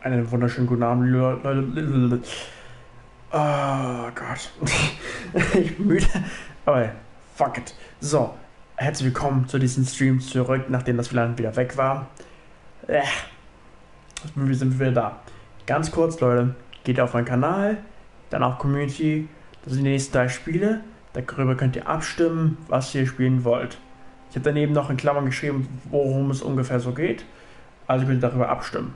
Einen wunderschönen guten Abend, Leute. Oh Gott. Ich bin müde. Aber fuck it. So, herzlich willkommen zu diesem Stream zurück, nachdem das WLAN wieder weg war. Wir sind wieder da. Ganz kurz, Leute. Geht auf meinen Kanal, dann auf Community. Das sind die nächsten 3 Spiele. Darüber könnt ihr abstimmen, was ihr spielen wollt. Ich habe daneben noch in Klammern geschrieben, worum es ungefähr so geht. Also könnt ihr darüber abstimmen.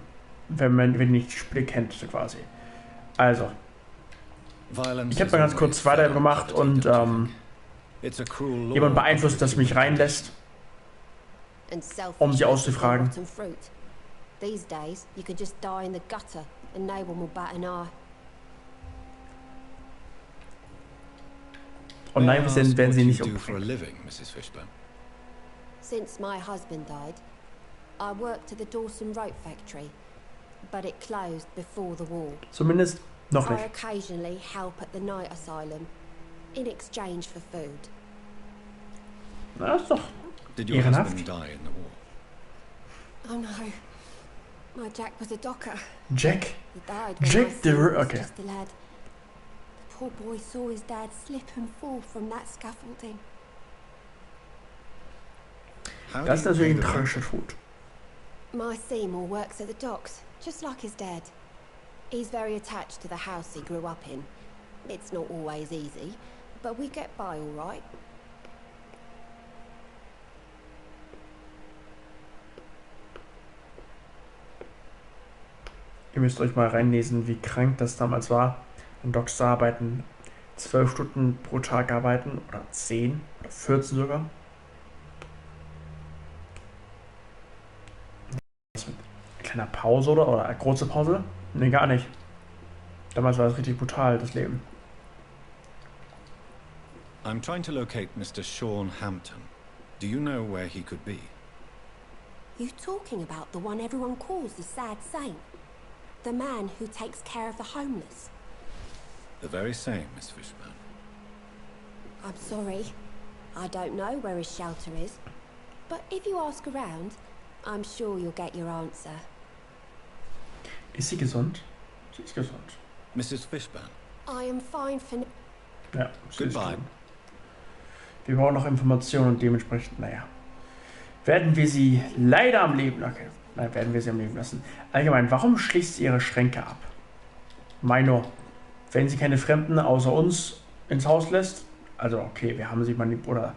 Wenn ihr nicht die Spiele kennt, so quasi. Also. Ich habe mal ganz kurz weitergemacht und jemand beeinflusst, dass mich reinlässt, um sie auszufragen. Und nein, wir werden sie nicht umbringen. Since my husband died, I worked at the Dawson Rope factory, but it closed before the war. Zumindest noch I nicht. occasionally help at the night asylum in exchange for food. Na, ist doch Did your ehrenhaft. husband die in the war? Oh no, my Jack was a docker. Jack? He died when Jack my the son was okay. just a lad. The poor boy saw his dad slip and fall from that scaffolding. How Das ist do you natürlich ein pay the rent? tragischer Tod. My Seymour works at the docks, just like his dad. He's very attached to the house he grew up in. It's not always easy, but we get by all right. Ihr müsst euch mal reinlesen, wie krank das damals war, an Docks zu arbeiten. 12 Stunden pro Tag arbeiten, oder 10, oder 14 sogar. Was mit kleiner Pause oder eine große Pause? Ne, gar nicht. Damals war es richtig brutal, das Leben. I'm trying to locate Mr. Sean Hampton. Do you know where he could be? You talking about the one everyone calls the sad saint? The man who takes care of the homeless? The very same, Miss Fishburne. I'm sorry. I don't know where his shelter is. But if you ask around, I'm sure you'll get your answer. Ist sie gesund? Sie ist gesund. Mrs. Fishburne. I am fine for now. Ja, sie ist Goodbye. gesund. Wir brauchen noch Informationen und dementsprechend, naja, werden wir sie leider am Leben, okay, nein, werden wir sie am Leben lassen. Allgemein, warum schließt sie ihre Schränke ab? Meino, wenn sie keine Fremden außer uns ins Haus lässt, also okay, wir haben sie oder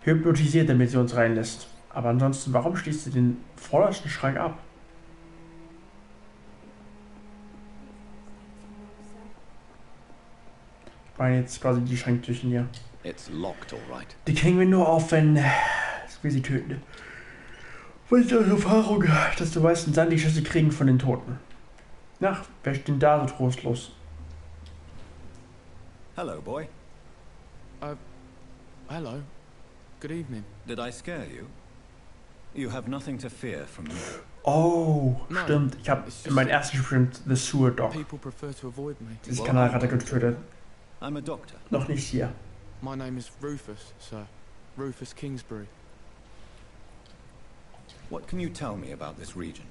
hypnotisiert, damit sie uns reinlässt. Aber ansonsten, warum schließt sie den vordersten Schrank ab? Ich meine jetzt quasi die Schranktüchen hier. It's locked, all right. Die kriegen wir nur auf, wenn wir sie töten. Was ist eure Erfahrung, dass die meisten dann die Schüsse kriegen von den Toten? Na, wer steht denn da so trostlos? Hello, boy. Hello. Good evening. Did I scare you? You have nothing to fear from me. Oh, No, stimmt. Ich habe it's in meinem just ersten Spiel The Sewer Dog. People prefer to avoid me. Dieses Kanalratte getötet. I'm a doctor. Noch nicht hier. My name is Rufus, sir. Rufus Kingsbury. What can you tell me about this region?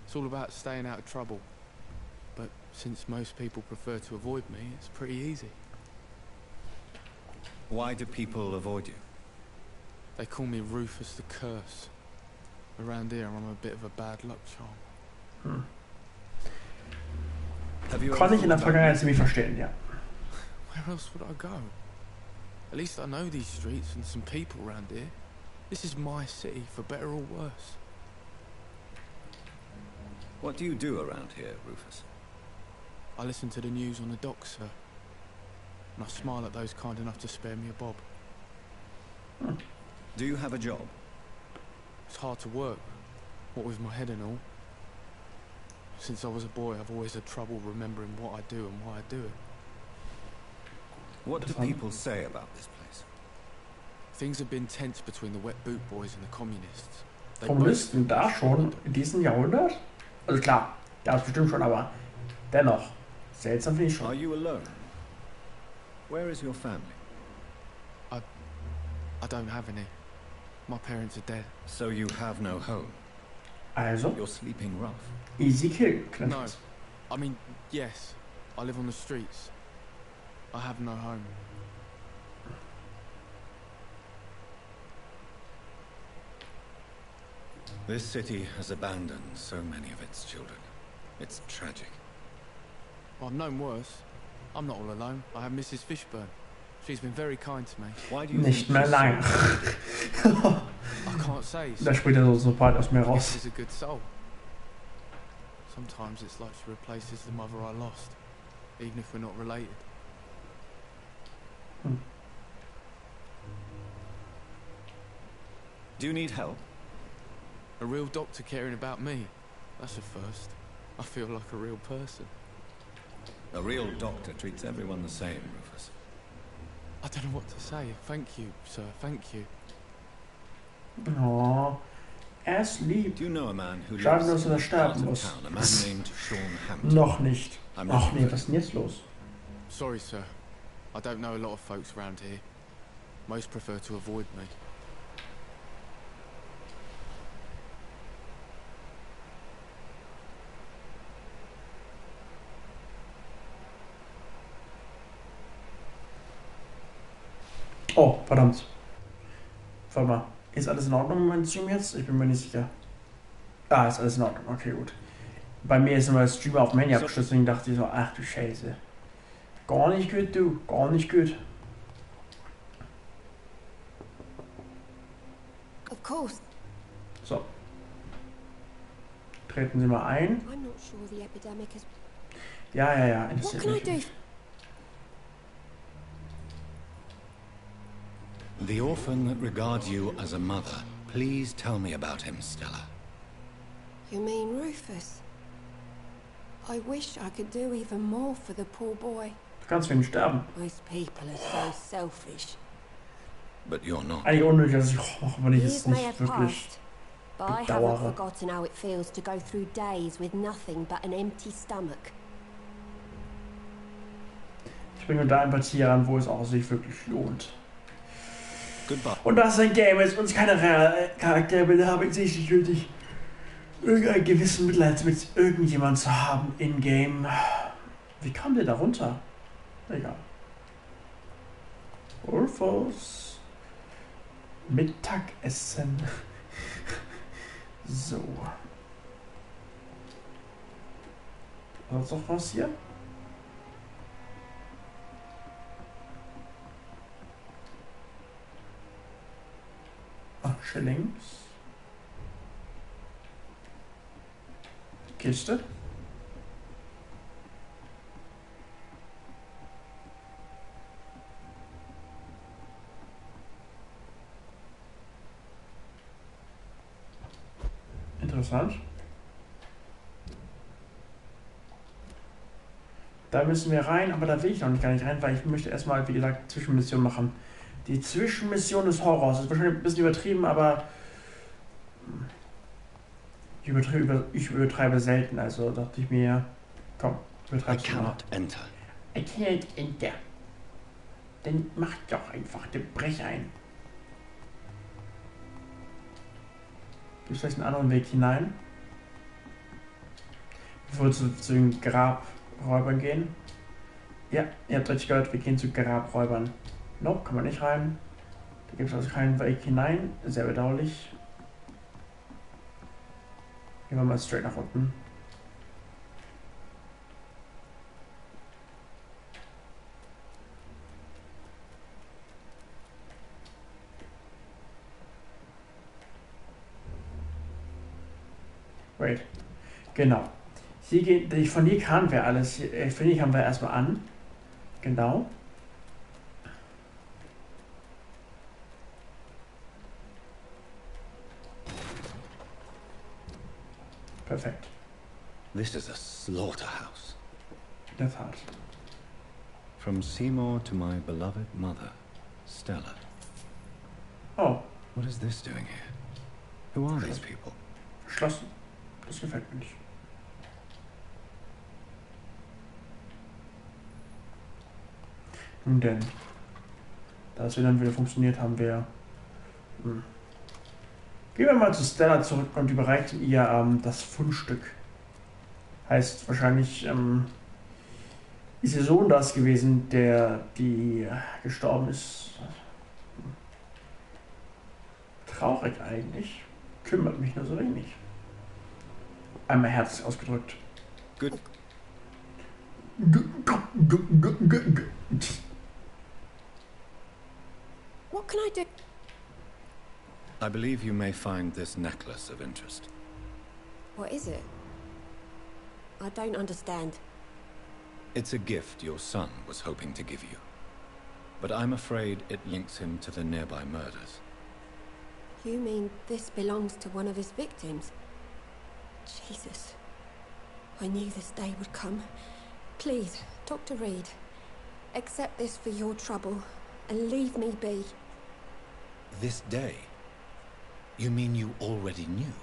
It's all about staying out of trouble. But since most people prefer to avoid me, it's pretty easy. Why do people avoid you? They call me Rufus the Curse. Around here, I'm a bit of a bad luck charm. Have you Kann ich in der thought about Vergangenheit ziemlich verstehen, ja. Where else would I go? At least I know these streets and some people around here. This is my city, for better or worse. What do you do around here, Rufus? I listen to the news on the docks, sir. And I smile at those kind enough to spare me a bob. Do you have a job? It's hard to work, what with my head and all. Since I was a boy, I've always had trouble remembering what I do and why I do it. What do people say about this place? Things have been tense between the wet boot boys and the communists. They Kommunisten da schon in diesem Jahrhundert? Also klar, da ist bestimmt schon, aber dennoch. Seltsam finde ich Are schon. you alone? Where is your family? I don't have any. My parents are dead. So you have no home. Also, You're sleeping rough. easy kill. No. I mean, yes. I live on the streets. I have no home. This city has abandoned so many of its children. It's tragic. I've known worse. I'm not all alone. I have Mrs. Fishburne. She's been very kind to me. Why do you Nicht think mehr she's lang. so I can't say. Da spricht er so bald aus mir raus. She's a good soul. Sometimes it's like she replaces the mother I lost, even if we're not related. Do you need help? A real doctor caring about me. That's a first. I feel like a real person. A real doctor treats everyone the same, Rufus. I don't know what to say. Thank you, sir. Thank you. Oh, er ist lieb. Do you know a man who Schade, lives dass er in sterben part of muss. town, a man named Sean Hampton? Noch nicht. I'm Ach not nee, was ist denn jetzt los? Sorry, sir. I don't know a lot of folks around here. Most prefer to avoid me. Oh, verdammt. Warte mal. Ist alles in Ordnung mit meinem Stream jetzt? Ich bin mir nicht sicher. Ah, ist alles in Ordnung. Okay, gut. Bei mir ist immer der Streamer auf dem Handy abgestürzt, deswegen dachte ich so, ach du Scheiße. Gar nicht gut, du. Gar nicht gut. Of course. So. Treten Sie mal ein. I'm not sure the epidemic has... Ja, What interessiert can I mich do? nicht. The orphan that regards you as a mother. Please tell me about him, Stella. You mean Rufus? I wish I could do even more for the poor boy. Du kannst für ihn sterben. Most people are so selfish. But you're not. Eigentlich unnötig, dass ich mache, aber ich Years es may nicht have wirklich passed, but I haven't bedauere. forgotten how it feels to go through days with nothing but an empty stomach. Ich bringe da Empathie ran, wo es auch sich wirklich lohnt. Goodbye. Und das ist ein Game, jetzt uns keine Charakterbilder haben, sehe ich nicht nötig, irgendeinen gewissen Mitleid mit irgendjemand zu haben in-game. Wie kam der da runter? Egal. Rufus. Mittagessen. So. Was noch was hier? Schillings. Kiste. Interessant. Da müssen wir rein, aber da will ich noch gar nicht rein, weil ich möchte erstmal, wie gesagt, Zwischenmission machen. Die Zwischenmission des Horrors. Das ist wahrscheinlich ein bisschen übertrieben, aber ich übertreibe selten. Also dachte ich mir, komm, I übertreib's mal. cannot enter. I can't enter. Dann mach doch einfach den Brech ein. Gibt es vielleicht einen anderen Weg hinein? Bevor wir zu den Grabräubern gehen. Ja, ihr habt richtig gehört, wir gehen zu Grabräubern. Nope, kann man nicht rein. Da gibt es also keinen Weg hinein. Sehr bedauerlich. Gehen wir mal straight nach unten. Wait. Genau. Von hier kamen wir alles. Von hier kamen wir erstmal an. Genau. Perfekt. This is a slaughterhouse. In der Tat. From Seymour to my beloved mother, Stella. Oh, What is this doing here? Who are these people? geschlossen. Das gefällt mir nicht. Nun denn. Da es dann wieder funktioniert, haben wir Gehen wir mal zu Stella zurück und überreichen ihr das Fundstück. Heißt wahrscheinlich ist ihr Sohn das gewesen, die gestorben ist. Traurig eigentlich. Kümmert mich nur so wenig. Einmal herzlich ausgedrückt. Good. What can I do? I believe you may find this necklace of interest. What is it? I don't understand. It's a gift your son was hoping to give you. But I'm afraid it links him to the nearby murders. You mean this belongs to one of his victims? Jesus. I knew this day would come. Please, Dr. Reed, accept this for your trouble and leave me be. This day? You mean you already knew?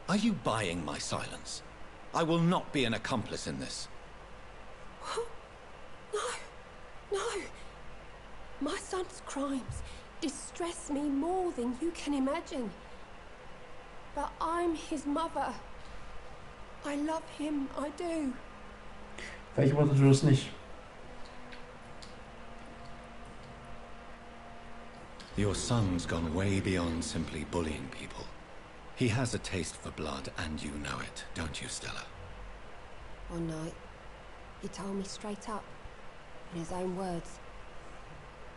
Are you buying my silence? I will not be an accomplice in this. What? No. No. My son's crimes distress me more than you can imagine. But I'm his mother. I love him, I do. Welche Worte du es nicht? Your son's gone way beyond simply bullying people. He has a taste for blood, and you know it, don't you, Stella? One night, he told me straight up, in his own words.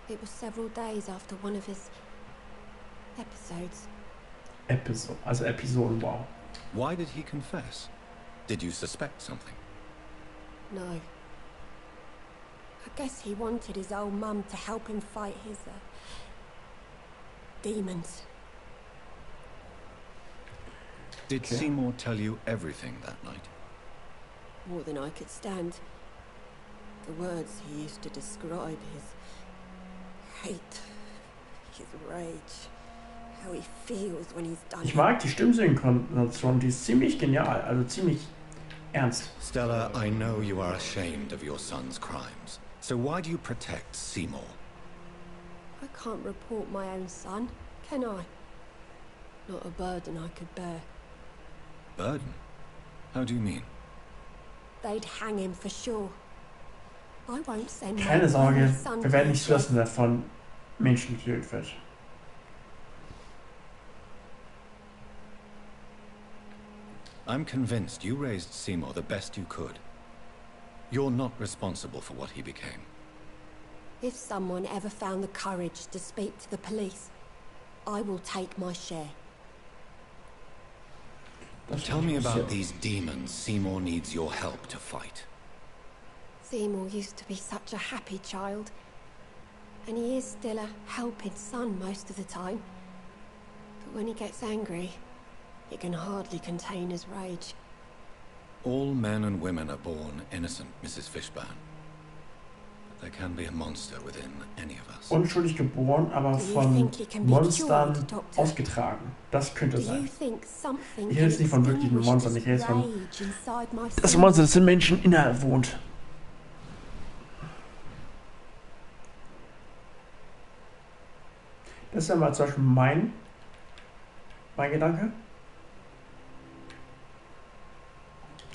It was several days after one of his episodes. Also Episoden, wow. Why did he confess? Did you suspect something? No. I guess he wanted his old mum to help him fight his demons. Did Seymour tell you everything that night? More than I could stand. The words he used to describe his hate, his rage, how he feels when he's done Ich mag die Stimmsynchronisation, die ist ziemlich genial, also ziemlich ernst. Stella, I know you are ashamed of your son's crimes. So why do you protect Seymour? I can't report my own son, can I? Not a burden I could bear. Burden? How do you mean? They'd hang him for sure. I won't send Keine my Sorge, son wir werden to nicht death. zulassen, dass von Menschen getötet wird. I'm convinced you raised Seymour the best you could. You're not responsible for what he became. If someone ever found the courage to speak to the police, I will take my share. Tell me about these demons Seymour needs your help to fight. Seymour used to be such a happy child. And he is still a helping son most of the time. But when he gets angry, he can hardly contain his rage. All men and women are born innocent, Mrs. Fishburne. But there can be a monster within any of us. Unschuldig geboren, aber von Monstern ausgetragen. Das könnte sein. Ich rede jetzt nicht von wirklichen Monstern, ich rede jetzt von... Das Monster, das in Menschen innerhalb wohnt. Das ist ja mal zum Beispiel mein Gedanke.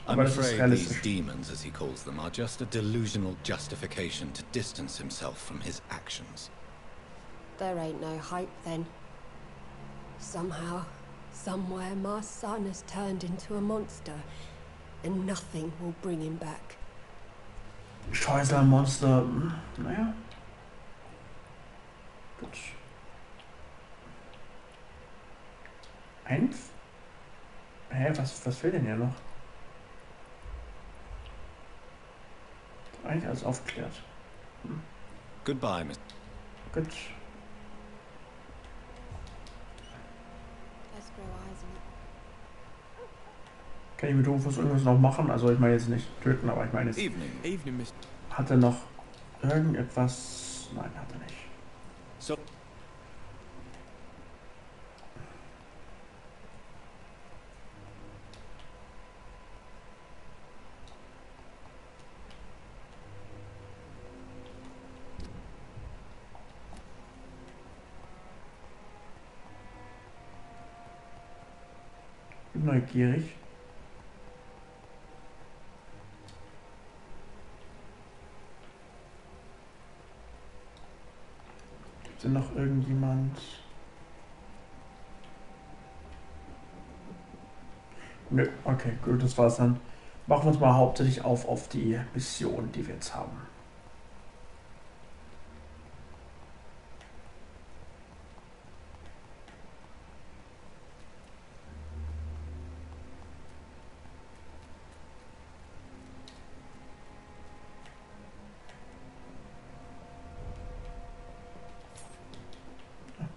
I'm Aber das ist afraid these realistisch. demons, as he calls them, are just a delusional justification to distance himself from his actions. There ain't no hope then. Somehow, somewhere, my son has turned into a monster, and nothing will bring him back. Scheußler-Monster, naja. Gut. Eins? Hä, was fehlt denn ja noch? Eigentlich alles aufgeklärt. Goodbye, Miss. Gut. Kann ich mit Rufus irgendwas noch machen? Also ich meine jetzt nicht töten, aber ich meine jetzt... Evening, Miss. Hat er noch irgendetwas... Nein, hat er nicht. So. neugierig. Gibt es denn noch irgendjemand? Nö, okay, gut, das war's dann. Machen wir uns mal hauptsächlich auf die Mission, die wir jetzt haben.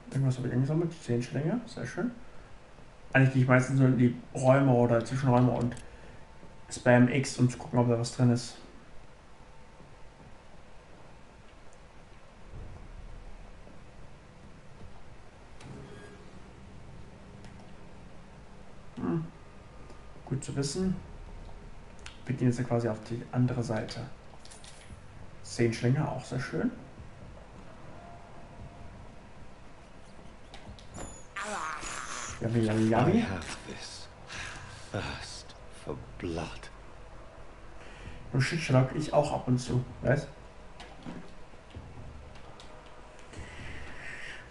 Irgendwas habe ich eingesammelt. 10 Schlinge, sehr schön. Eigentlich gehe ich meistens nur in die Räume oder Zwischenräume und Spam X, um zu gucken, ob da was drin ist. Gut zu wissen. Wir gehen jetzt ja quasi auf die andere Seite. 10 Schlinge, auch sehr schön. Yummy, yummy, yummy. I have this thirst for blood. Und Shitschlag ich auch ab und zu, weißt?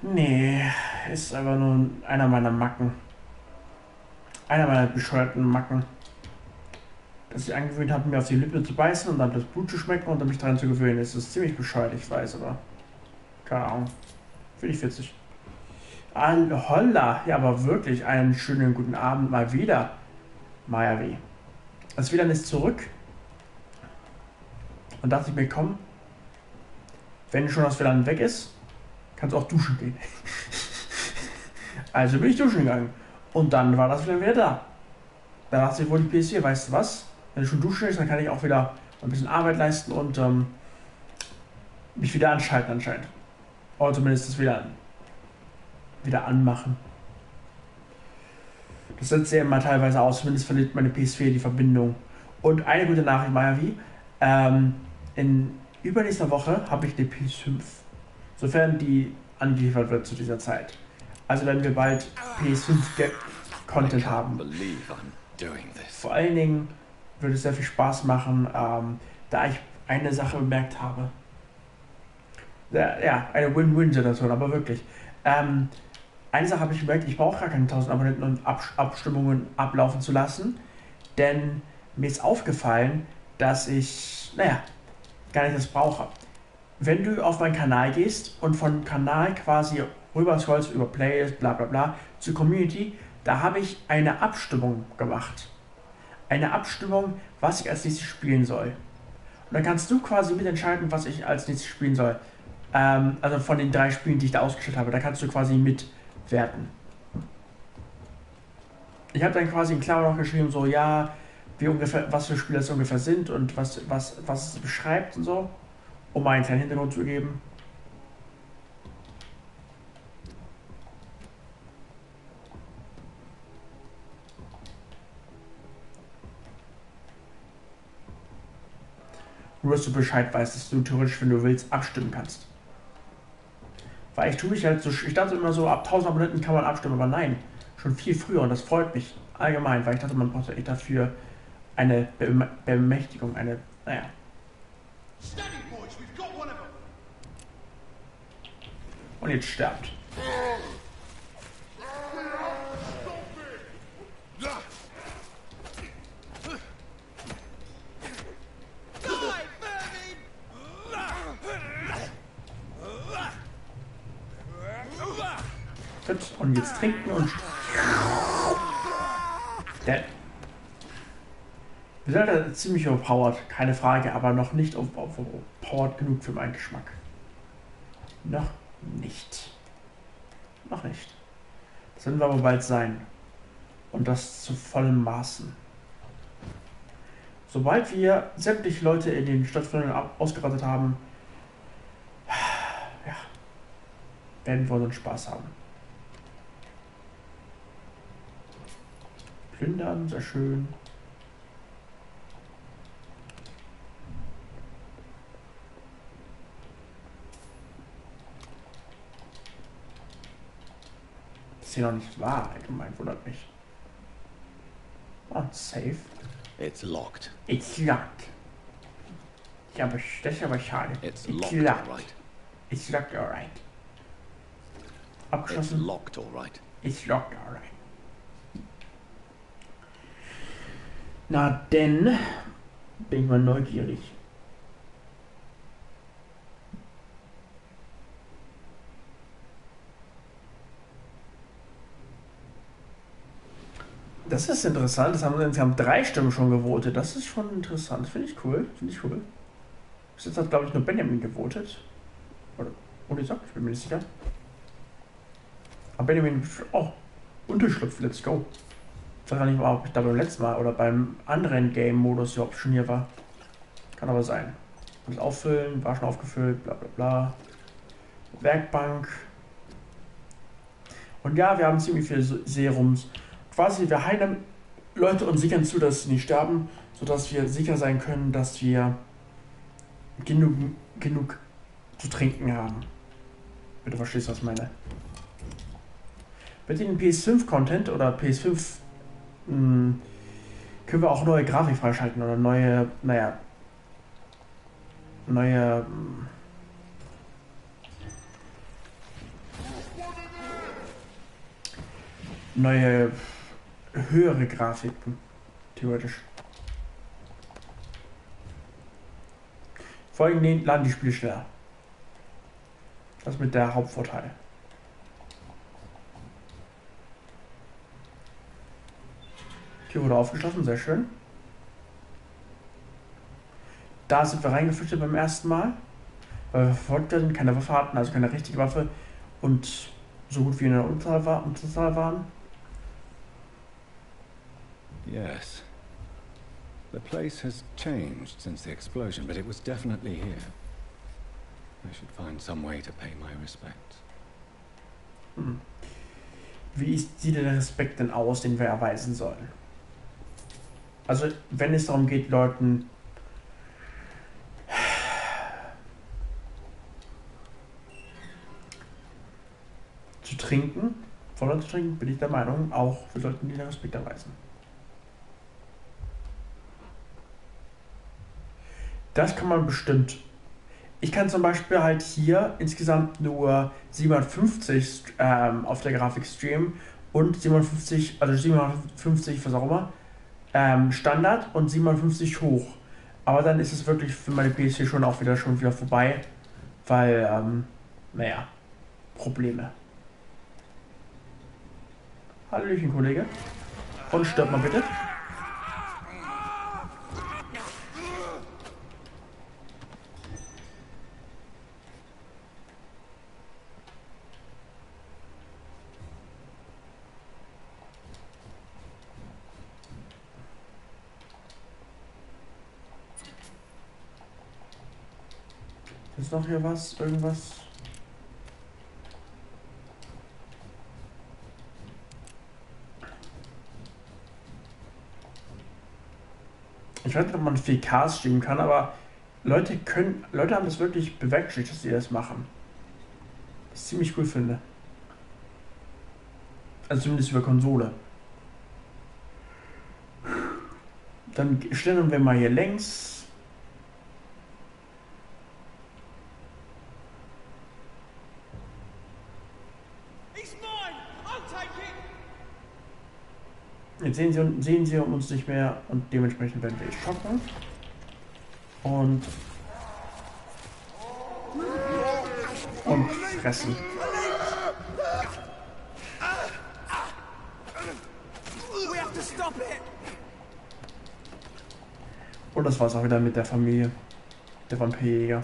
Nee, ist aber nur einer meiner Macken. Einer meiner bescheuerten Macken. Dass ich angewöhnt habe, mir auf die Lippe zu beißen und dann das Blut zu schmecken und dann mich daran zu gewöhnen. Das ist ziemlich bescheuert, ich weiß, aber keine Ahnung. Finde ich witzig. Holla, ja, aber wirklich einen schönen guten Abend mal wieder. Maja W. Das WLAN ist zurück. Und dachte ich mir, komm, wenn schon das WLAN weg ist, kannst du auch duschen gehen. Also bin ich duschen gegangen. Und dann war das WLAN wieder da. Da dachte ich wohl die PS4, weißt du was? Wenn du schon duschen ist, dann kann ich auch wieder ein bisschen Arbeit leisten und mich wieder anschalten anscheinend. Oder zumindest das WLAN wieder anmachen. Das setzt ja immer teilweise aus, zumindest verliert meine PS4 die Verbindung. Und eine gute Nachricht, Maja, wie? In übernächster Woche habe ich eine PS5. Sofern die angeliefert wird zu dieser Zeit. Also werden wir bald PS5-Content haben. Vor allen Dingen würde es sehr viel Spaß machen, da ich eine Sache bemerkt habe. Ja, eine Win-Win-Situation, aber wirklich. Eine Sache habe ich gemerkt, ich brauche gar keine 1000 Abonnenten und Abstimmungen ablaufen zu lassen, denn mir ist aufgefallen, dass ich, gar nicht das brauche. Wenn du auf meinen Kanal gehst und von Kanal quasi rüber scrollst über Playlist, bla bla bla, zur Community, da habe ich eine Abstimmung gemacht. Eine Abstimmung, was ich als nächstes spielen soll. Und dann kannst du quasi mitentscheiden, was ich als nächstes spielen soll. Also von den 3 Spielen, die ich da ausgestellt habe, da kannst du quasi mitwerten. Ich habe dann quasi in Klammer noch geschrieben, so ja, wie ungefähr, was für Spiele es ungefähr sind und was es beschreibt und so, um einen kleinen Hintergrund zu geben. Nur, dass du Bescheid weißt, dass du theoretisch, wenn du willst, abstimmen kannst. Weil ich tue mich halt so, ich dachte immer so, ab 1000 Abonnenten kann man abstimmen, aber nein, schon viel früher und das freut mich allgemein, weil ich dachte, man braucht echt dafür eine Bemächtigung, eine, Und jetzt sterbt. Und jetzt trinken und dead. Wir sind halt ziemlich overpowered, keine Frage, aber noch nicht overpowered genug für meinen Geschmack. Noch nicht. Noch nicht. Das werden wir aber bald sein. Und das zu vollem Maßen. Sobald wir sämtliche Leute in den Stadtvierteln ausgerottet haben, ja, werden wir unseren Spaß haben. Plündern, sehr schön. Das ist hier noch nicht wahr, allgemein, wundert mich. Und Safe. It's locked. It's locked. Ja, aber das ist aber schade. It's locked, all right. It's locked, alright. It's Abgeschlossen. locked, all right. It's locked, alright. Na denn, bin ich mal neugierig. Das ist interessant. Das haben insgesamt 3 Stimmen schon gewotet. Das ist schon interessant. Das finde ich cool. Bis jetzt hat, glaube ich, nur Benjamin gewotet. Oder ich bin mir nicht sicher. Aber Benjamin, oh, Unterschlupf, let's go. Ich weiß gar nicht, ob ich da beim letzten Mal oder beim anderen Game-Modus überhaupt schon hier war. Kann aber sein. Und auffüllen, war schon aufgefüllt, bla bla bla. Werkbank. Und ja, wir haben ziemlich viele Serums. Quasi, wir heilen Leute und sichern zu, dass sie nicht sterben, sodass wir sicher sein können, dass wir genug zu trinken haben. Bitte verstehst du, was ich meine. Mit dem PS5-Content oder PS5 können wir auch neue Grafik freischalten oder neue höhere Grafiken, theoretisch. Vor allem laden die Spiele schneller. Das ist mit der Hauptvorteil. Hier wurde aufgeschlossen, sehr schön. Da sind wir reingeflüchtet beim ersten Mal, weil wir verfolgt werden, keine Waffe hatten, also keine richtige Waffe und so gut wie in der Unterzahl waren. Yes. The place has changed since the explosion, but it was definitely here. I should find some way to pay my respects. Wie sieht der Respekt denn aus, den wir erweisen sollen? Also, wenn es darum geht, Leuten zu trinken, voller zu trinken, bin ich der Meinung, auch wir sollten den Respekt erweisen. Das kann man bestimmt. Ich kann zum Beispiel halt hier insgesamt nur 750 auf der Grafik streamen und 750, was auch immer, Standard und 750 hoch. Aber dann ist es wirklich für meine PS4 schon wieder vorbei, weil, Probleme. Hallöchen, Kollege. Und stirb mal bitte. Ist noch hier was? Irgendwas? Ich weiß nicht, ob man 4K streamen kann, aber Leute haben das wirklich bewerkstelligt, dass sie das machen. Was ich ziemlich cool finde. Also zumindest über Konsole. Dann stellen wir mal hier längs. Jetzt sehen sie uns nicht mehr und dementsprechend werden wir schocken. Und fressen. Und das war's auch wieder mit der Familie. Der Vampyrjäger.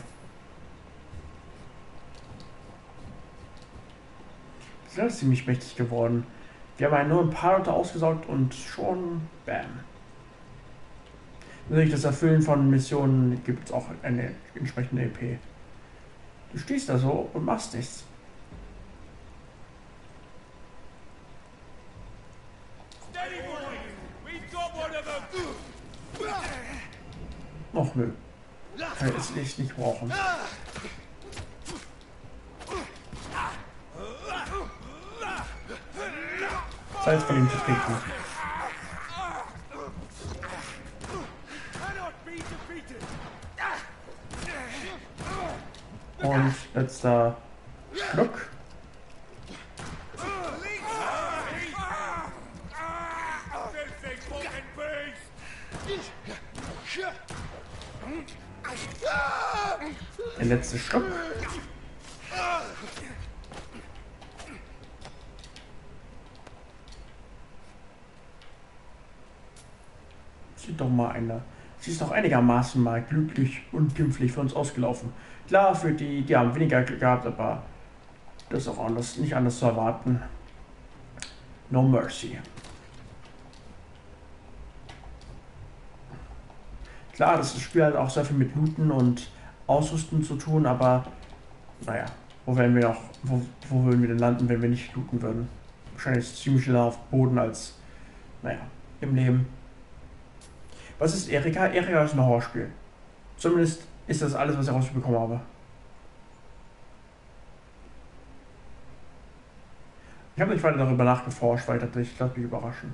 Die sind ziemlich mächtig geworden. Wir haben nur ein paar Leute ausgesaugt und schon bam. Natürlich, das Erfüllen von Missionen gibt es auch eine entsprechende EP. Du stehst da so und machst nichts. Och nö. Kann ich es echt nicht brauchen. Zeit von ihm zu trinken. Und letzter Schluck. Der letzte Schluck. Sieht doch mal einer. Sie ist doch einigermaßen mal glücklich und glimpflich für uns ausgelaufen. Klar, für die haben weniger Glück gehabt, aber das ist auch anders, nicht anders zu erwarten. No mercy. Klar, das Spiel hat auch sehr viel mit Looten und Ausrüsten zu tun, aber naja, wo würden wir denn landen, wenn wir nicht looten würden? Wahrscheinlich ziemlich schneller auf Boden als, naja, im Leben. Was ist Erika? Erika ist ein Horrorspiel. Zumindest ist das alles, was ich rausbekommen habe. Ich habe nicht weiter darüber nachgeforscht, weil ich lasse mich überraschen.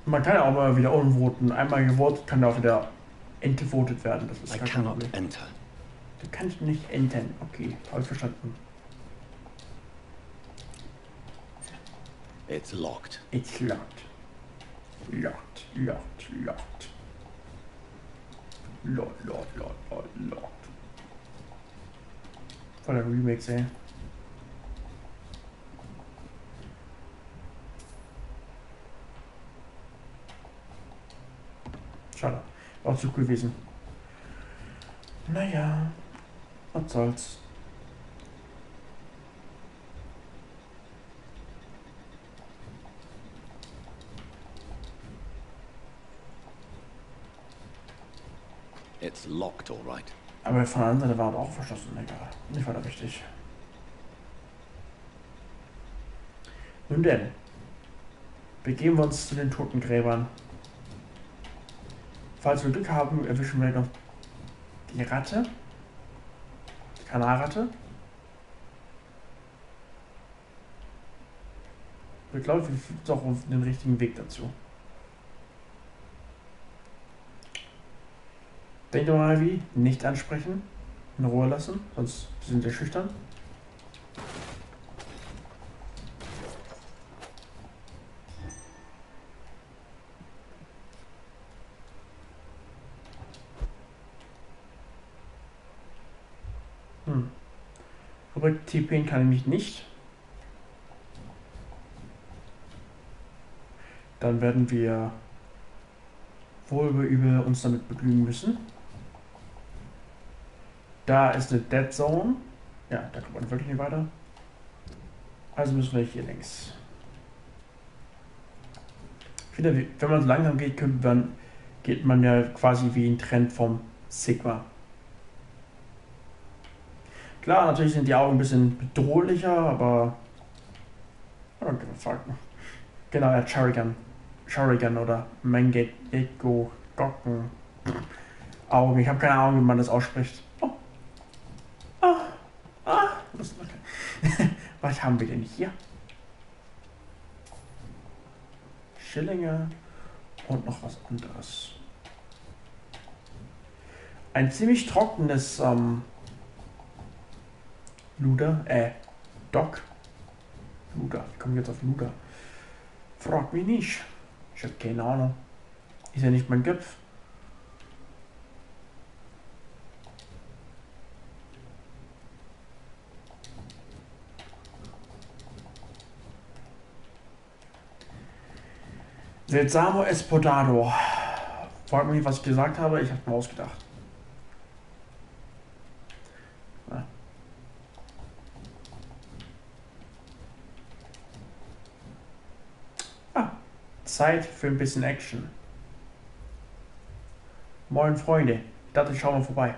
Man kann ja auch mal wieder unvoten. Einmal gewotet kann auch wieder entvotet werden. Das ist I gar kein cannot Problem. enter. Du kannst nicht entern. Okay, habe ich verstanden. It's locked. It's locked. Locked, locked, locked. Locked. Voll der Remix, ey. Schade. War zu cool gewesen. Naja, was soll's. It's locked, all right. Aber von der anderen Seite war er auch verschlossen. Egal. Nicht weiter wichtig. Nun denn. Begeben wir uns zu den Totengräbern. Falls wir Glück haben, erwischen wir noch die Ratte. Die Kanalratte. Ich glaube, wir sind auch auf den richtigen Weg dazu. Denkt doch mal wie, nicht ansprechen, in Ruhe lassen, sonst sind wir schüchtern. Rück TPen kann ich mich nicht. Dann werden wir wohl über übel uns damit begnügen müssen. Da ist eine Dead Zone. Ja, da kommt man wirklich nicht weiter. Also müssen wir hier längs. Ich finde, wenn man so langsam geht, geht man ja quasi wie ein Trend vom Sigma. Klar, natürlich sind die Augen ein bisschen bedrohlicher, aber genau, ja, Sharingan oder Mangekyo Gocken Augen. Ich habe keine Ahnung, wie man das ausspricht. Was haben wir denn hier? Schillinge und noch was anderes. Ein ziemlich trockenes Doc. Luder, wie komme ich jetzt auf Luder? Frag mich nicht. Ich habe keine Ahnung. Ist ja nicht mein Kopf. Seltsamo Espodado. Frag mich nicht, was ich gesagt habe. Ich habe mir ausgedacht. Zeit für ein bisschen Action. Moin Freunde, ich dachte, ich schau mal vorbei.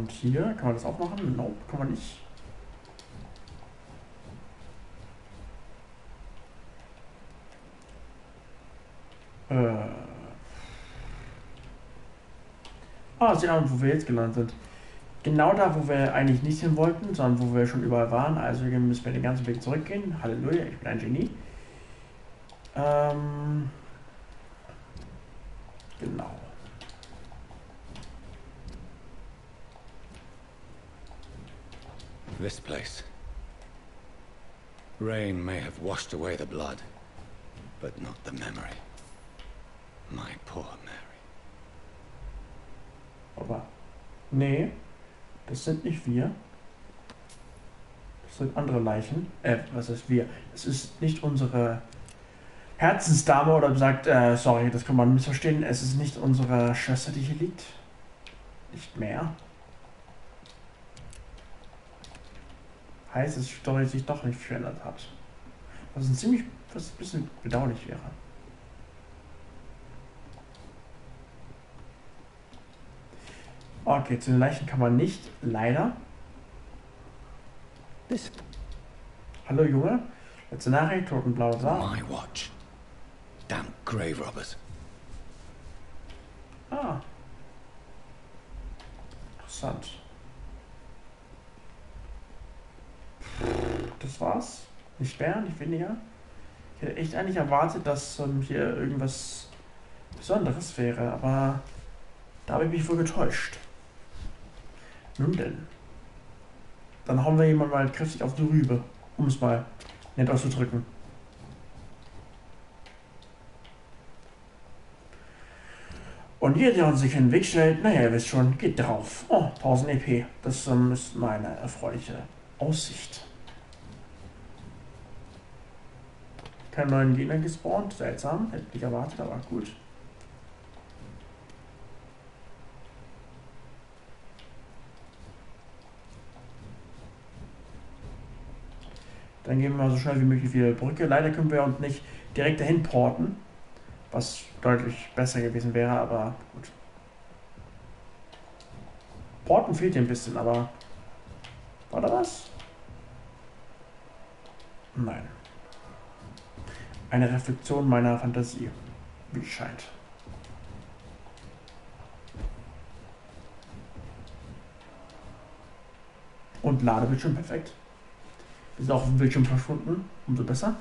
Und hier, kann man das auch machen? Nope, kann man nicht. Sehen wir, wo wir jetzt gelandet sind. Genau da, wo wir eigentlich nicht hin wollten, sondern wo wir schon überall waren. Also hier müssen wir den ganzen Weg zurückgehen. Halleluja, ich bin ein Genie. Genau. This place. Rain may have washed away the blood, but not the memory. My poor Mary. Aber, nee, das sind nicht wir. Das sind andere Leichen. Was ist wir? Das ist nicht unsere Herzensdame oder sagt, sorry, das kann man missverstehen. Es ist nicht unsere Schwester, die hier liegt. Nicht mehr. Heißt, dass die Story sich doch nicht verändert hat. Was ein bisschen bedauerlich wäre. Okay, zu den Leichen kann man nicht, leider. Hallo Junge, letzte Nachricht, totenblaue Saat. My watch. Damn grave robbers. Ah. Interessant. Das war's. Nicht mehr, nicht weniger. Ich hätte echt eigentlich erwartet, dass hier irgendwas Besonderes wäre, aber da habe ich mich wohl getäuscht. Nun denn. Dann hauen wir jemand mal kräftig auf die Rübe, um es mal nett auszudrücken. Und jeder, der uns sich in den Weg stellt, naja, ihr wisst schon, geht drauf. Oh, 1000 EP. Das ist meine erfreuliche Aussicht. Keinen neuen Gegner gespawnt. Seltsam. Hätte ich erwartet, aber gut. Dann gehen wir mal so schnell wie möglich wieder die Brücke. Leider können wir uns nicht direkt dahin porten, was deutlich besser gewesen wäre, aber gut. Porten fehlt hier ein bisschen, aber war da was? Nein. Eine Reflexion meiner Fantasie, wie es scheint. Und Ladebildschirm perfekt. Wir sind auch auf dem Bildschirm verschwunden, umso besser.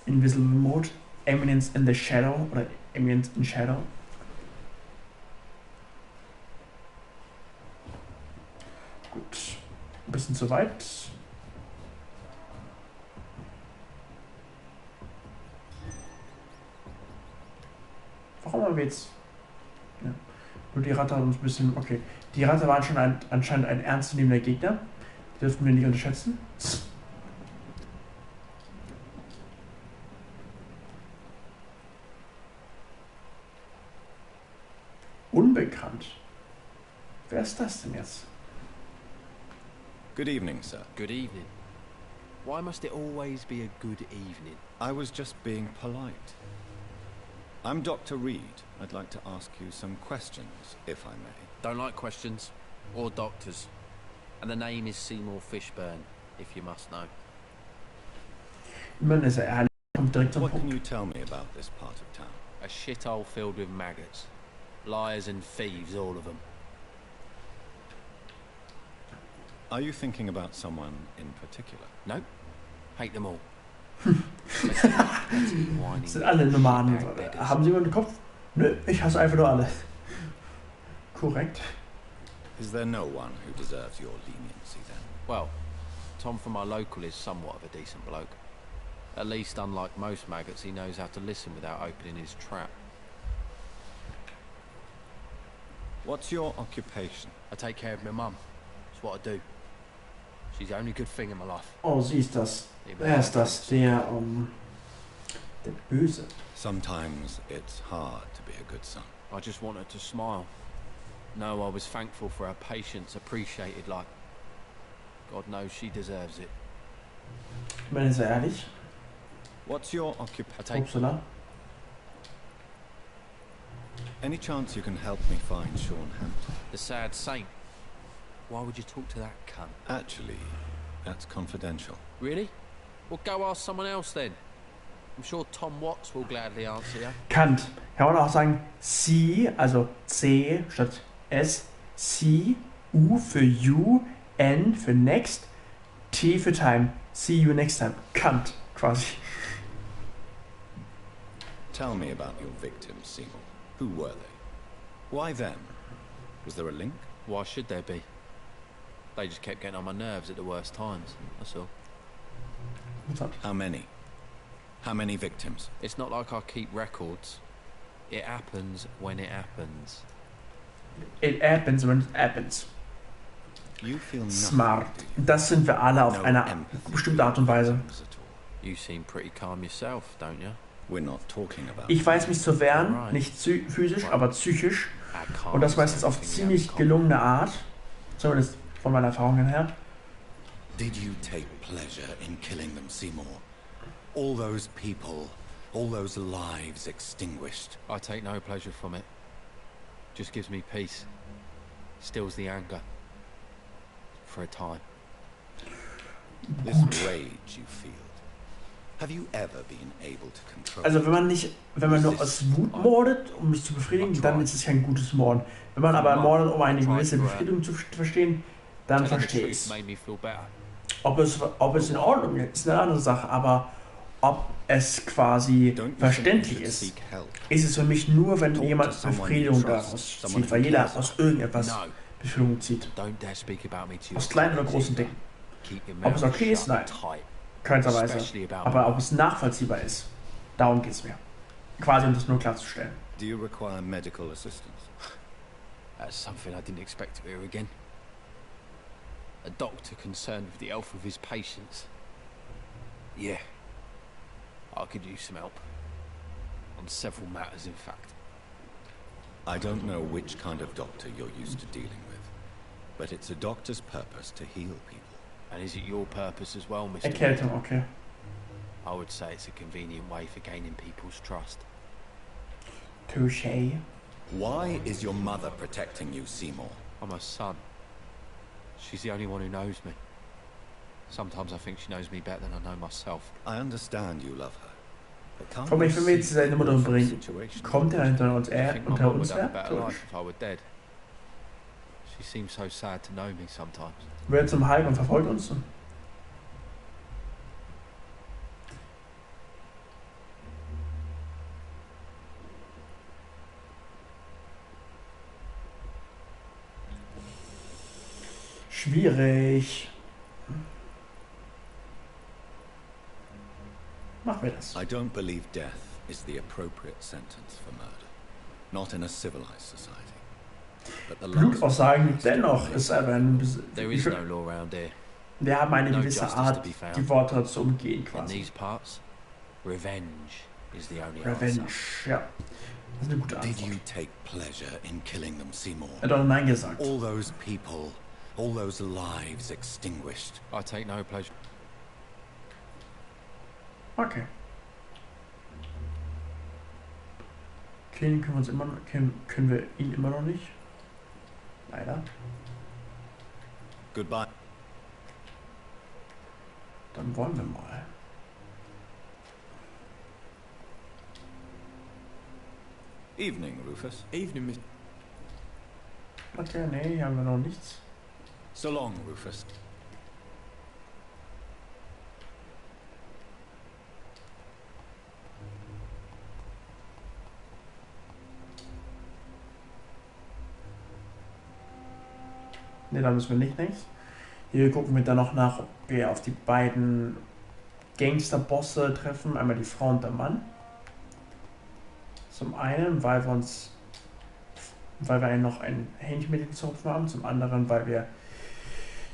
Invisible Mode, Eminence in the Shadow oder Eminence in Shadow. Gut, ein bisschen zu weit. Warum haben wir jetzt... Ja. Nur die Ratte hat uns ein bisschen... Okay, die Ratte war anscheinend ein ernstzunehmender Gegner. Die dürfen wir nicht unterschätzen. Unbekannt. Wer ist das denn jetzt? Good evening, sir. Good evening. Why must it always be a good evening? I was just being polite. I'm Dr. Reed. I'd like to ask you some questions, if I may. Don't like questions. Or doctors. And the name is Seymour Fishburne, if you must know. Man ist ehrlich, kommt direkt zum What can Punkt. you tell me about this part of town? A shithole filled with maggots. Liars and thieves, all of them. Are you thinking about someone in particular? No. Hate them all. Sind alle Nomaden. Haben sie über den Kopf? Nö, ich hasse einfach nur alle. Korrekt. Is there no one who deserves your leniency then? Well, Tom from our local is somewhat of a decent bloke. At least, unlike most maggots, he knows how to listen without opening his trap. What's your occupation? I take care of my mum. It's what I do. She's the only good thing in my life. Oh, sie ist das. Wer ist das? Der Böse. Sometimes it's hard to be a good son. I just want her to smile. No, I was thankful for her patience, appreciated like... God knows she deserves it. Ich meine, ist er ehrlich? What's your occupation? Upsala. Any chance you can help me find Sean Hampton? The sad saint. Why would you talk to that cunt? Actually, that's confidential. Really? Well, go ask someone else then. I'm sure Tom Watts will gladly answer you. Kant. Kann man auch sagen, sie, also C statt S, sie, U für you, N für next, T für time. See you next time. Kant, quasi. Tell me about your victims, Seymour. Who were they? Why them? Was there a link? Why should there be? They just kept getting on my nerves at the worst times, that's all. What's up? How many? How many victims? It's not like I keep records. It happens when it happens. It happens when it happens. You feel nothing, Smart. do you? Das sind wir alle auf No eine empathy bestimmte Art und for Weise. victims at all. You seem pretty calm yourself, don't you? We're not talking about Ich weiß mich zu wehren, Alright. nicht physisch, aber psychisch. Our Und das calm meistens is auf everything ziemlich else common. gelungene Art. Zumindest von meiner Erfahrung her. Did you take pleasure in killing them, Seymour? All those people, all those lives extinguished. I take no pleasure from it. Just gives me peace. Stills the anger. For a time. This rage you feel. Have you ever been able to control Also it? wenn man nur aus Wut mordet, um mich zu befriedigen, dann ist es kein gutes Morden. Wenn man aber mordet, um eine gewisse Befriedigung zu verstehen, dann Telling the verstehe truth ich es. made me feel better. Ob es in Ordnung ist, ist eine andere Sache, aber ob es quasi Don't you think verständlich you should ist, seek help? ist es für mich nur, wenn Talk to jemand someone Befriedigung you trust, daraus someone zieht, weil who jeder cares aus about you. irgendetwas No, Befriedigung zieht. don't dare speak about me to your Aus kleinen oder friends großen either. Dingen. Keep your Ob es mouth okay ist? shut Nein. tight. Keiner Weise. Especially about Aber ob es nachvollziehbar ist, darum geht es mir. Quasi um das nur klarzustellen. Do you require medical assistance? That's something I didn't expect to hear again. A doctor concerned with the health of his patients. Yeah. I could use some help. On several matters, in fact. I don't know which kind of doctor you're used to dealing with, but it's a doctor's purpose to heal people. And is it your purpose as well, Mr. Erkältung, okay. I would say it's a convenient way for gaining people's trust. Touché. Why is your mother protecting you, Seymour? I'm her son. She's the only one who knows me. Sometimes I think she knows me better than I know myself. I understand you love her. But can't Von you mich will jetzt see seine the Mutter awful umbringen. situation? Kommt er hinter uns, I think my unter mum would uns have a her? better Tot. life if I were dead. She seems so sad to know me sometimes. Wird zum Hulk und verfolgt uns. Schwierig. Machen wir das. I don't believe death is the appropriate sentence for murder. Not in a civilized society. But the last Blutaussagen dennoch ist aber ein There is no law around here. wir haben eine no gewisse justice Art, to be found. die Worte zu umgehen In quasi. these parts, revenge is the only Revenge, answer. ja. Das ist eine gute Did you Antwort. take pleasure in killing them, Seymour? Er hat doch Nein gesagt. All those people, all those lives extinguished. I take no pleasure. Okay. Killen können wir uns immer noch, können wir ihn immer noch nicht. Leider. Goodbye. Dann wollen wir mal. Evening, Rufus. Evening, Miss. Okay, nee, hier haben wir noch nichts. So long, Rufus. Ne, da müssen wir nicht nichts. Hier gucken wir dann noch nach, ob wir auf die beiden Gangsterbosse treffen. Einmal die Frau und der Mann. Zum einen, weil wir noch ein Hähnchen mit dem Zopf haben. Zum anderen, weil wir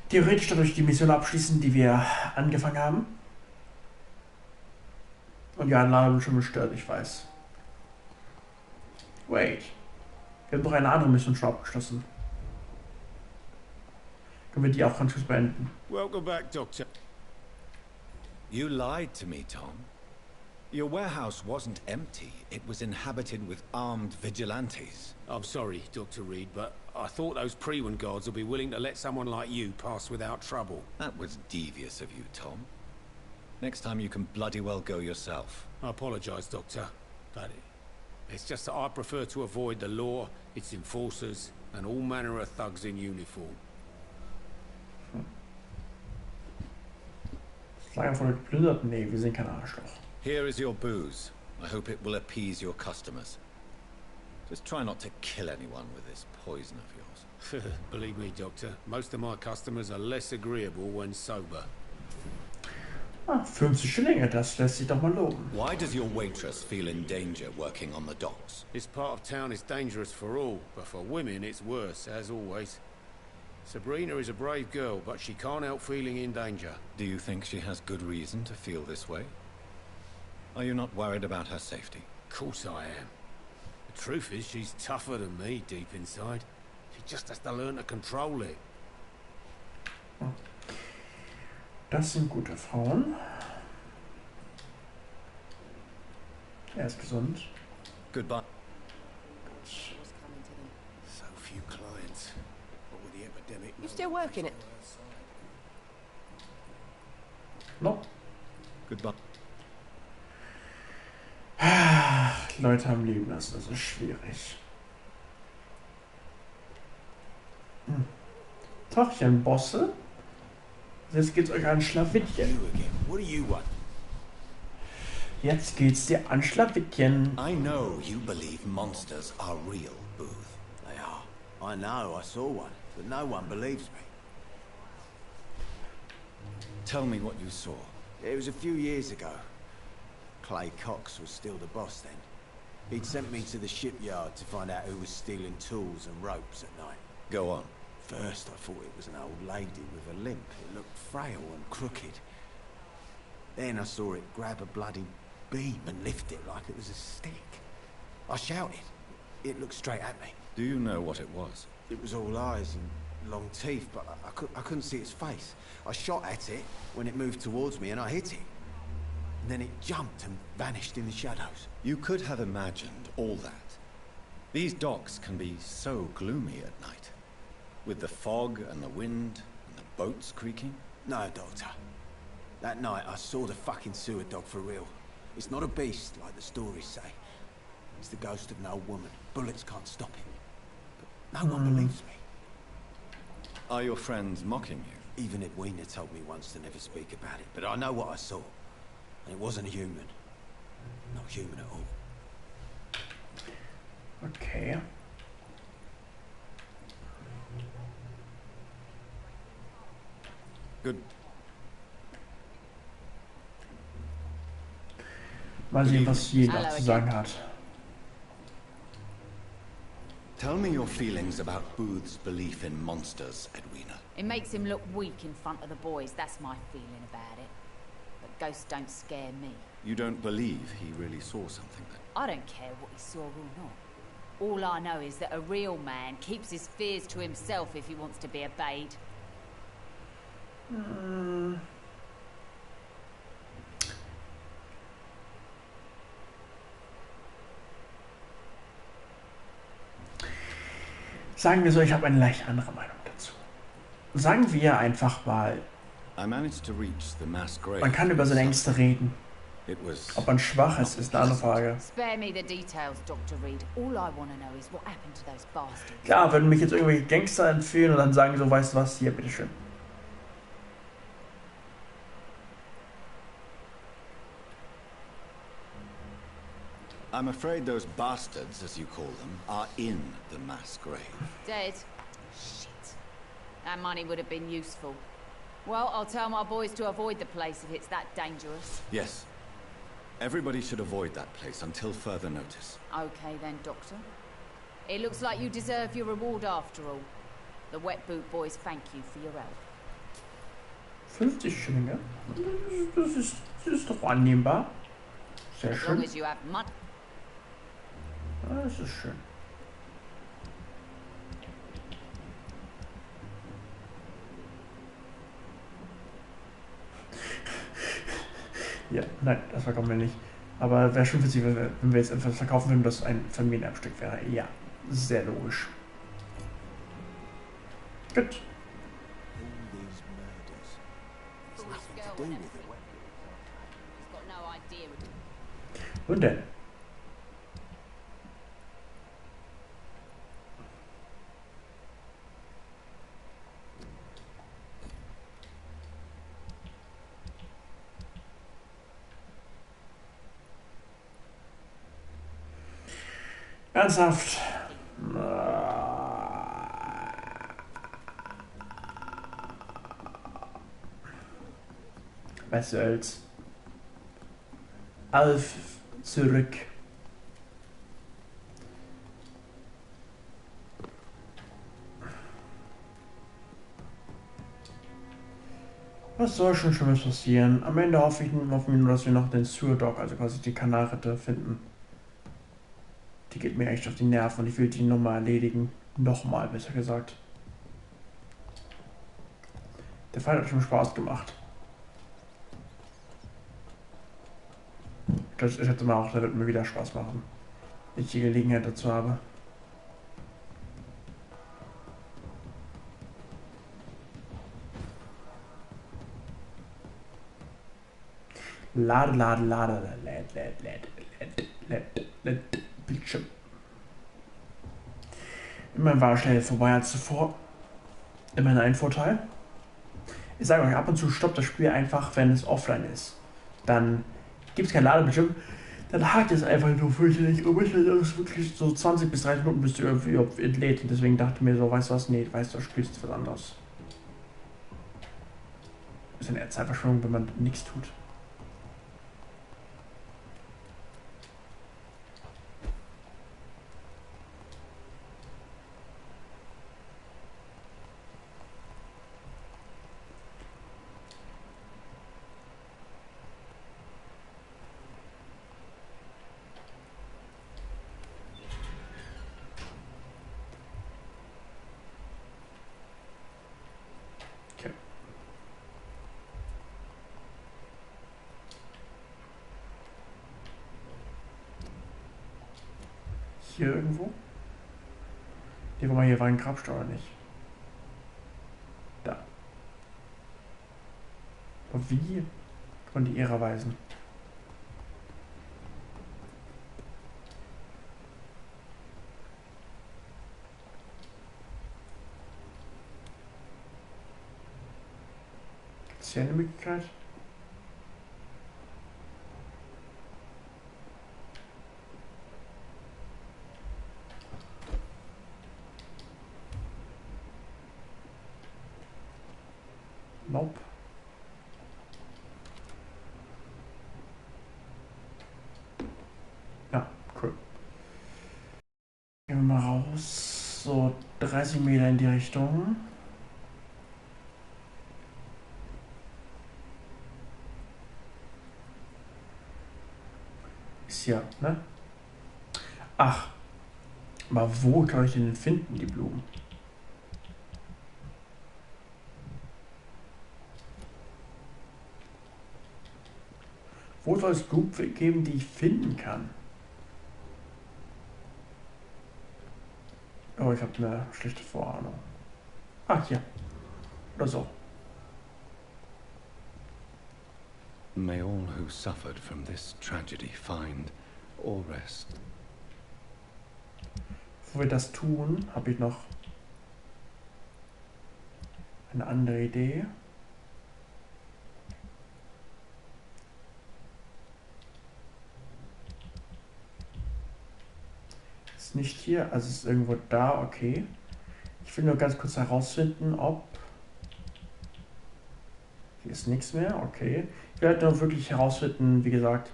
theoretisch dadurch die Mission abschließen, die wir angefangen haben. Und die Anlage wird schon gestört, ich weiß. Wait. Wir haben doch eine andere Mission schon abgeschlossen. Können wir die auch ganz kurz beenden? Welcome back, Doctor. You lied to me, Tom. Your warehouse wasn't empty. It was inhabited with armed vigilantes. I'm sorry, Dr. Reed, but I thought those Prewen guards would be willing to let someone like you pass without trouble. That was devious of you, Tom. Next time you can bloody well go yourself. I apologize, Doctor, but it's just that I prefer to avoid the law, its enforcers, and all manner of thugs in uniform. Sagen von geplündert? Nee, wir sind kein Arschloch. Here is your booze. I hope it will appease your customers. Just try not to kill anyone with this poison of yours. Believe me, Doctor, most of my customers are less agreeable when sober. Ah, 50 Schillinge, das lässt sich doch mal lohnen. Why does your waitress feel in danger working on the docks? This part of town is dangerous for all, but for women it's worse, as always. Sabrina is a brave girl, but she can't help feeling in danger. Do you think she has good reason to feel this way? Are you not worried about her safety? Of course I am. The truth is, she's tougher than me deep inside. She just has to learn to control it. Das sind gute Frauen. Er ist gesund. Goodbye. So few clients. What with the epidemic? You still working it? No. Goodbye. Leute am Leben lassen, das ist schwierig. Tachchen, Bosse. Jetzt geht's euch an Schlawittchen. What do you want? Jetzt geht's dir an Schlawittchen. I know you believe monsters are real, Booth. They are. I know, I saw one, but no one believes me. Tell me what you saw. It was a few years ago. Clay Cox was still the boss then. He'd sent me to the shipyard to find out who was stealing tools and ropes at night. Go on. First, I thought it was an old lady with a limp. It looked frail and crooked. Then I saw it grab a bloody beam and lift it like it was a stick. I shouted. It looked straight at me. Do you know what it was? It was all eyes and long teeth, but I couldn't see its face. I shot at it when it moved towards me and I hit it. And then it jumped and vanished in the shadows. You could have imagined all that. These docks can be so gloomy at night. With the fog and the wind and the boats creaking. No, Doctor. That night I saw the fucking sewer dog for real. It's not a beast like the stories say. It's the ghost of an old woman. Bullets can't stop it. But no one believes me. Are your friends mocking you? Even Edwina told me once to never speak about it. But I know what I saw. And it wasn't a human. Not human at all. Okay. Good. Mal sehen, was jeder zu sagen hat. Tell me your feelings about Booth's belief in monsters, Edwina. It makes him look weak in front of the boys, that's my feeling about it. But ghosts don't scare me. You don't believe he really saw something then? I don't care what he saw or not. All I know is that a real man keeps his fears to himself if he wants to be obeyed. Sagen wir so, ich habe eine leicht andere Meinung dazu. Sagen wir einfach mal, I managed to reach the mass grave. man kann über seine Ängste reden. It was Ob man schwach ist eine andere Frage. Spare me the details, Dr. Reed. All I want to know is what happened to those bastards. Klar, würden mich jetzt irgendwelche Gangster entführen und dann sagen so, weißt du was, hier, bitteschön. I'm afraid those bastards, as you call them, are in the mass grave. Dead? Shit. That money would have been useful. Well, I'll tell my boys to avoid the place if it's that dangerous. Yes. Everybody should avoid that place until further notice. Okay then, Doctor. It looks like you deserve your reward after all. The Wet Boot Boys thank you for your help. 50 Schillinge? Das ist doch annehmbar. Sehr As long schön. as you have money. Das ist schön. Ja, nein, das verkommen wir nicht. Aber wäre schon witzig, wenn wir jetzt etwas verkaufen würden, das ein Familienerbstück wäre. Ja, sehr logisch. Gut. All these murders. There's nothing to do with it. He's got no idea. Und denn? Ernsthaft? Was soll's? Alf zurück. Was soll schon Schlimmes passieren? Am Ende hoffe ich nur, dass wir noch den Sewer Dog, also quasi die Kanalritte, finden. Die geht mir echt auf die Nerven und ich will die nochmal erledigen. Nochmal, besser gesagt. Der Fall hat schon Spaß gemacht. Ich schätze mal auch, der wird mir wieder Spaß machen. Wenn ich die Gelegenheit dazu habe. Lade, Bildschirm. Immerhin war er schnell vorbei als zuvor. Immerhin ein Vorteil. Ich sage euch, ab und zu stoppt das Spiel einfach, wenn es offline ist. Dann gibt es kein Ladebildschirm. Dann hakt es einfach nur fürchterlich. Und manchmal ist es wirklich so 20 bis 30 Minuten, bis du irgendwie entlädt. Und deswegen dachte ich mir so, weißt du was? Nee, weißt du, spielst du was anderes. Das ist eine Zeitverschwendung, wenn man nichts tut. Hier irgendwo? Nee, guck mal, hier war ein Grabstein oder nicht? Da. Aber wie konnte die Ehre weisen? Gibt es hier eine Möglichkeit? Nope. Ja, cool. Gehen wir mal raus. So 30 Meter in die Richtung. Ist ja, ne? Ach. Aber wo kann ich denn finden, die Blumen? Wo soll es Blumen geben, die ich finden kann? Oh, ich habe eine schlechte Vorahnung. Ach, hier. Oder so. May all who suffered from this tragedy find all rest. Bevor wir das tun, habe ich noch eine andere Idee. Ist nicht hier, also ist irgendwo da, okay. Ich will nur ganz kurz herausfinden, ob... Hier ist nichts mehr, okay. Ich will halt nur wirklich herausfinden, wie gesagt,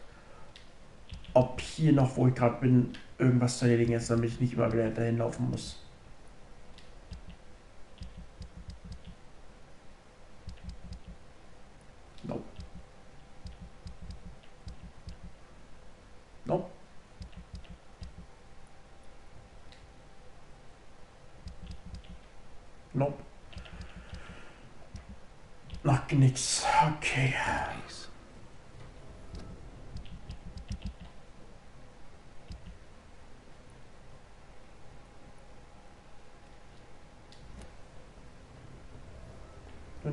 ob hier noch, wo ich gerade bin, irgendwas zu erledigen ist, damit ich nicht immer wieder dahin laufen muss. Nope. Nope. Nope. Noch nix. Okay.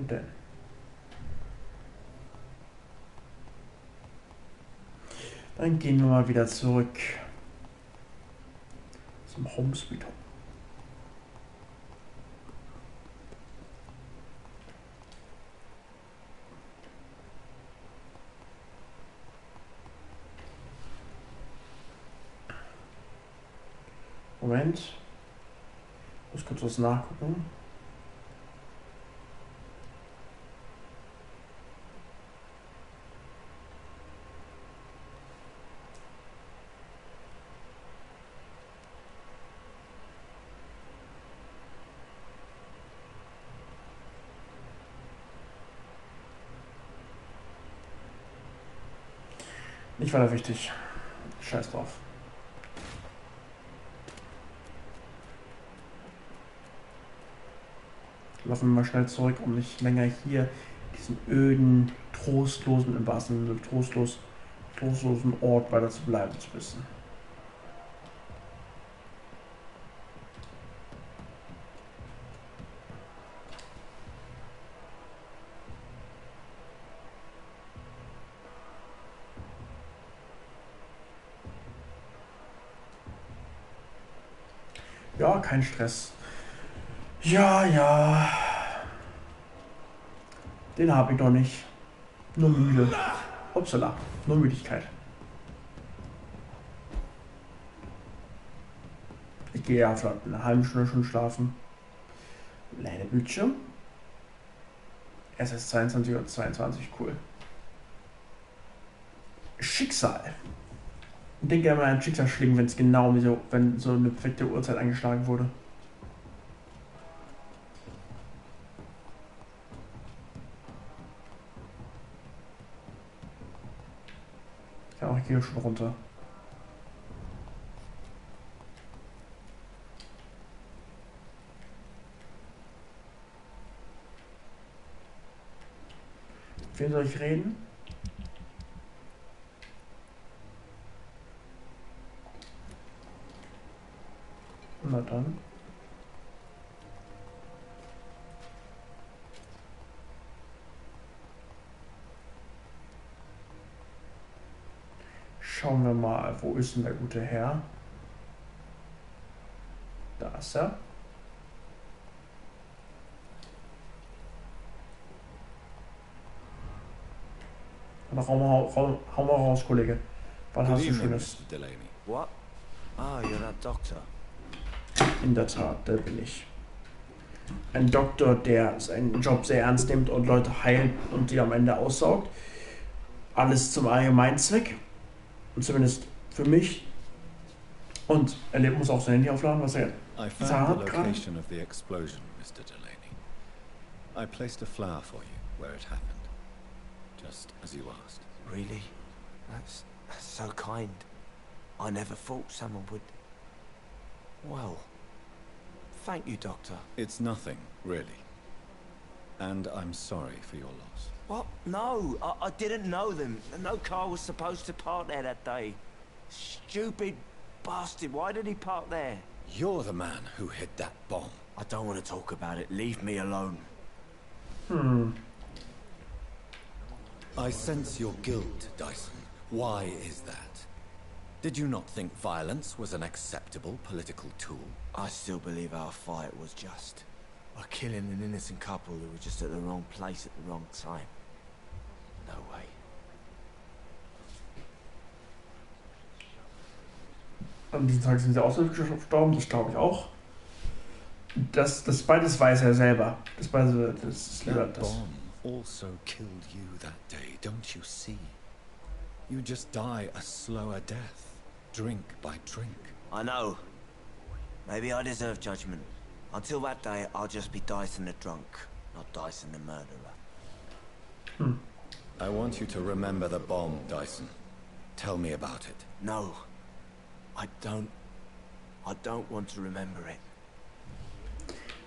Nun denn. Dann gehen wir mal wieder zurück zum Homesweet Home. Moment. Ich muss kurz was nachgucken. Nicht weiter wichtig. Scheiß drauf. Laufen wir mal schnell zurück, um nicht länger hier diesen öden, trostlosen, im wahrsten Sinne trostlosen Ort weiter zu bleiben zu müssen. Ja, kein Stress. Ja, ja. Den habe ich noch nicht. Nur müde. Upsala, nur Müdigkeit. Ich gehe ja vielleicht eine halbe Stunde schon schlafen. Ladebildschirm. Es ist 22:22 Uhr, cool. Schicksal. Ich denke immer an Schicksal schlägen, wenn es genau wenn so eine perfekte Uhrzeit eingeschlagen wurde. Ja, ich gehe schon runter. Mit wem soll ich reden? Na dann. Schauen wir mal, wo ist denn der gute Herr? Da ist er. Und hau mal raus, Kollege. Was hast du Schönes? What? Ah, you're that doctor. In der Tat, der bin ich. Ein Doktor, der seinen Job sehr ernst nimmt und Leute heilt und die am Ende aussaugt. Alles zum Allgemeinzweck. Und zumindest für mich. Und er muss auch sein Handy aufladen, was er found the location of the explosion, Mr. Delaney. I placed a flower for you where it happened. Just as you asked. Really? That's so kind. I never thought someone would... Well, thank you, Doctor. It's nothing, really. And I'm sorry for your loss. What? No, I didn't know them. No car was supposed to park there that day. Stupid bastard, why did he park there? You're the man who hid that bomb. I don't want to talk about it. Leave me alone. I sense your guilt, Dyson. Why is that? Did you not think violence was an acceptable political tool? I still believe our fight was just. By killing an innocent couple who were just at the wrong place at the wrong time. No way. An diesem Tag sind sie außerirdische gestorben, das glaube ich auch. Das beides weiß er selber. Das ist lieber That das. bomb also killed you that day, don't you see? You just die a slower death, drink by drink. I know. Maybe I deserve judgment. Until that day, I'll just be Dyson the drunk, not Dyson the murderer. I want you to remember the bomb, Dyson. Tell me about it. No. I don't want to remember it.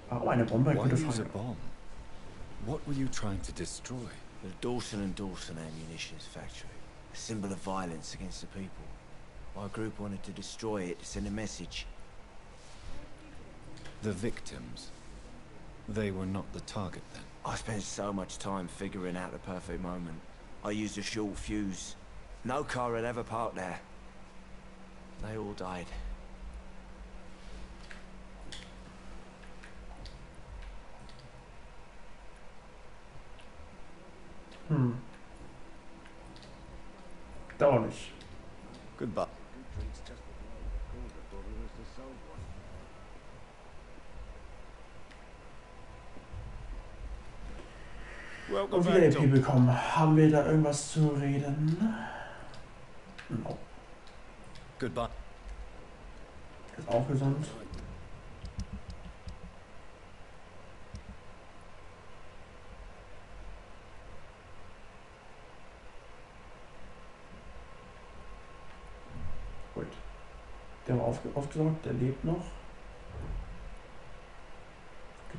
Warum eine Bombe? Why Gute use a Frage. bomb? What were you trying to destroy? The Dawson and Dawson ammunitions factory. A symbol of violence against the people. My group wanted to destroy it to send a message. The victims. They were not the target then. I spent so much time figuring out the perfect moment. I used a short fuse. No car had ever parked there. They all died. Dauer nicht. Goodbye. Und wieder EP bekommen. Haben wir da irgendwas zu reden? No. Goodbye. Ist auch gesund. Gut. Der war aufgesaugt, der lebt noch.